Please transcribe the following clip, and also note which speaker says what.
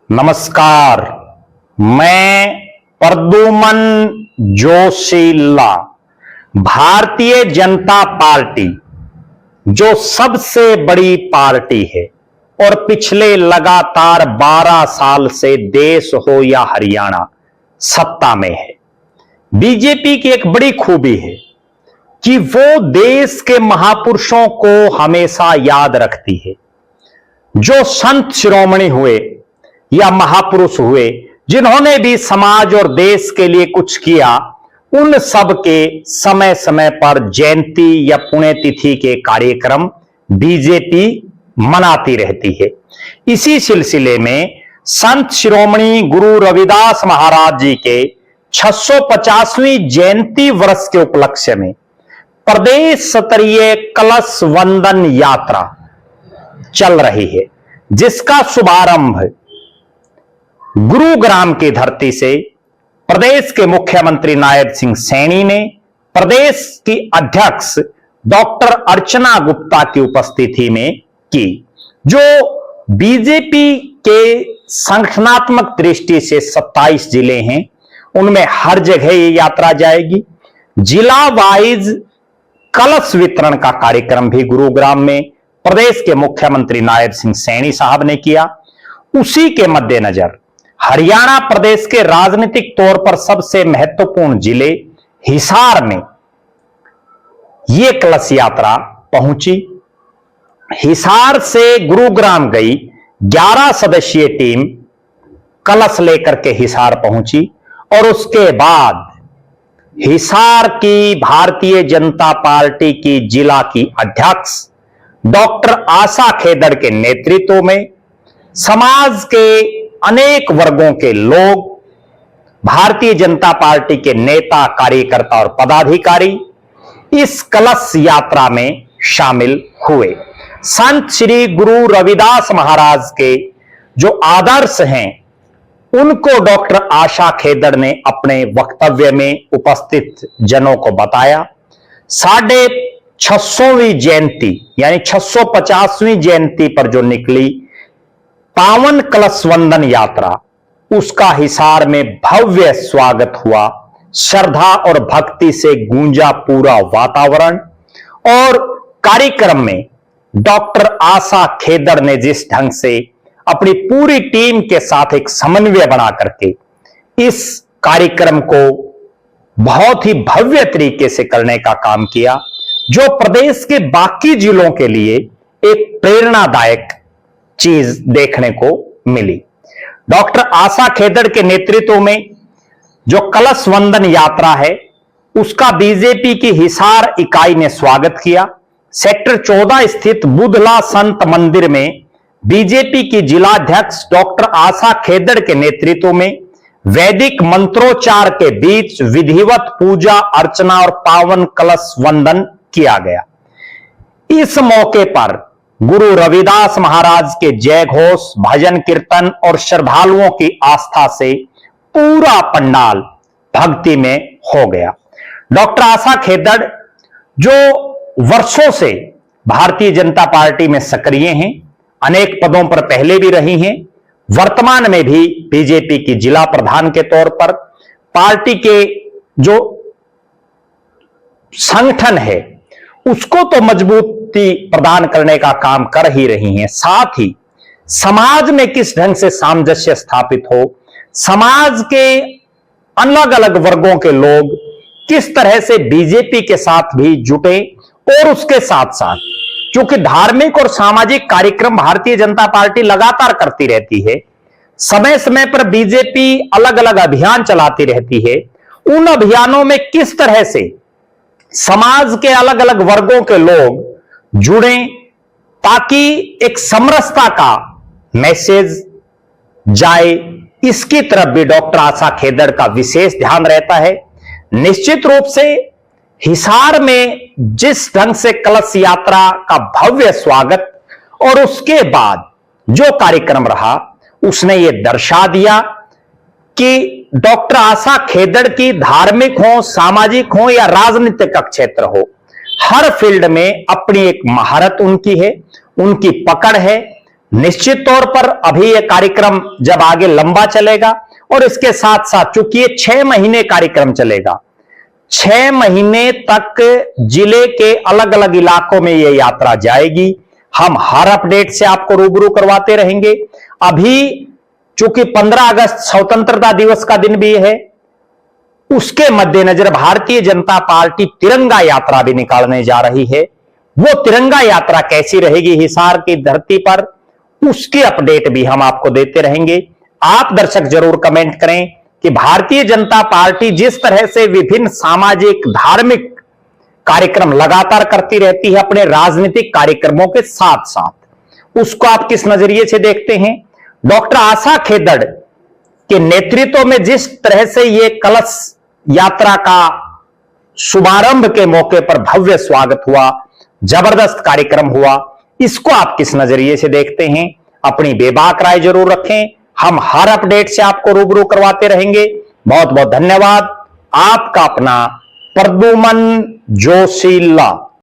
Speaker 1: नमस्कार। मैं प्रद्युमन जोशीला, भारतीय जनता पार्टी जो सबसे बड़ी पार्टी है और पिछले लगातार 12 साल से देश हो या हरियाणा सत्ता में है। बीजेपी की एक बड़ी खूबी है कि वो देश के महापुरुषों को हमेशा याद रखती है। जो संत शिरोमणि हुए या महापुरुष हुए, जिन्होंने भी समाज और देश के लिए कुछ किया, उन सब के समय समय पर जयंती या पुण्यतिथि के कार्यक्रम बीजेपी मनाती रहती है। इसी सिलसिले में संत शिरोमणि गुरु रविदास महाराज जी के 650वीं जयंती वर्ष के उपलक्ष्य में प्रदेश स्तरीय कलश वंदन यात्रा चल रही है, जिसका शुभारंभ गुरुग्राम की धरती से प्रदेश के मुख्यमंत्री नायब सिंह सैनी ने प्रदेश की अध्यक्ष डॉक्टर अर्चना गुप्ता की उपस्थिति में की। जो बीजेपी के संगठनात्मक दृष्टि से 27 जिले हैं, उनमें हर जगह ये यात्रा जाएगी। जिला वाइज कलश वितरण का कार्यक्रम भी गुरुग्राम में प्रदेश के मुख्यमंत्री नायब सिंह सैनी साहब ने किया। उसी के मद्देनजर हरियाणा प्रदेश के राजनीतिक तौर पर सबसे महत्वपूर्ण जिले हिसार में यह कलश यात्रा पहुंची। हिसार से गुरुग्राम गई 11 सदस्यीय टीम कलश लेकर के हिसार पहुंची और उसके बाद हिसार की भारतीय जनता पार्टी की जिला की अध्यक्ष डॉक्टर आशा खेदड़ के नेतृत्व में समाज के अनेक वर्गों के लोग, भारतीय जनता पार्टी के नेता, कार्यकर्ता और पदाधिकारी इस कलश यात्रा में शामिल हुए। संत श्री गुरु रविदास महाराज के जो आदर्श हैं, उनको डॉक्टर आशा खेदड़ ने अपने वक्तव्य में उपस्थित जनों को बताया। 650वीं जयंती यानी 650वीं जयंती पर जो निकली पावन कलश वंदन यात्रा, उसका हिसार में भव्य स्वागत हुआ। श्रद्धा और भक्ति से गूंजा पूरा वातावरण और कार्यक्रम में डॉक्टर आशा खेदड़ ने जिस ढंग से अपनी पूरी टीम के साथ एक समन्वय बना करके इस कार्यक्रम को बहुत ही भव्य तरीके से करने का काम किया, जो प्रदेश के बाकी जिलों के लिए एक प्रेरणादायक चीज देखने को मिली। डॉक्टर आशा खेदड़ के नेतृत्व में जो कलश वंदन यात्रा है, उसका बीजेपी की हिसार इकाई ने स्वागत किया। सेक्टर 14 स्थित बुधला संत मंदिर में बीजेपी की जिलाध्यक्ष डॉक्टर आशा खेदड़ के नेतृत्व में वैदिक मंत्रोच्चार के बीच विधिवत पूजा अर्चना और पावन कलश वंदन किया गया। इस मौके पर गुरु रविदास महाराज के जय घोष, भजन कीर्तन और श्रद्धालुओं की आस्था से पूरा पंडाल भक्ति में हो गया। डॉक्टर आशा खेदड़ जो वर्षों से भारतीय जनता पार्टी में सक्रिय हैं, अनेक पदों पर पहले भी रही हैं, वर्तमान में भी बीजेपी की जिला प्रधान के तौर पर पार्टी के जो संगठन है उसको तो मजबूती प्रदान करने का काम कर ही रही हैं, साथ ही समाज में किस ढंग से सामंजस्य स्थापित हो, समाज के अलग अलग वर्गों के लोग किस तरह से बीजेपी के साथ भी जुटे और उसके साथ साथ क्योंकि धार्मिक और सामाजिक कार्यक्रम भारतीय जनता पार्टी लगातार करती रहती है, समय समय पर बीजेपी अलग अलग अभियान चलाती रहती है, उन अभियानों में किस तरह से समाज के अलग अलग वर्गों के लोग जुड़े ताकि एक समरसता का मैसेज जाए, इसकी तरफ भी डॉक्टर आशा खेदड़ का विशेष ध्यान रहता है। निश्चित रूप से हिसार में जिस ढंग से कलश यात्रा का भव्य स्वागत और उसके बाद जो कार्यक्रम रहा, उसने ये दर्शा दिया कि डॉक्टर आशा खेदड़ की धार्मिक हो, सामाजिक हो या राजनीतिक क्षेत्र हो, हर फील्ड में अपनी एक महारत उनकी है, उनकी पकड़ है। निश्चित तौर पर अभी यह कार्यक्रम जब आगे लंबा चलेगा और इसके साथ साथ चूंकि ये 6 महीने कार्यक्रम चलेगा, 6 महीने तक जिले के अलग अलग इलाकों में यह यात्रा जाएगी। हम हर अपडेट से आपको रूबरू करवाते रहेंगे। अभी चूंकि 15 अगस्त स्वतंत्रता दिवस का दिन भी है, उसके मद्देनजर भारतीय जनता पार्टी तिरंगा यात्रा भी निकालने जा रही है। वो तिरंगा यात्रा कैसी रहेगी हिसार की धरती पर, उसकी अपडेट भी हम आपको देते रहेंगे। आप दर्शक जरूर कमेंट करें कि भारतीय जनता पार्टी जिस तरह से विभिन्न सामाजिक धार्मिक कार्यक्रम लगातार करती रहती है अपने राजनीतिक कार्यक्रमों के साथ साथ, उसको आप किस नजरिए से देखते हैं। डॉक्टर आशा खेदड़ के नेतृत्व में जिस तरह से यह कलश यात्रा का शुभारंभ के मौके पर भव्य स्वागत हुआ, जबरदस्त कार्यक्रम हुआ, इसको आप किस नजरिए से देखते हैं, अपनी बेबाक राय जरूर रखें। हम हर अपडेट से आपको रूबरू करवाते रहेंगे। बहुत बहुत धन्यवाद। आपका अपना प्रद्युमन जोशीला।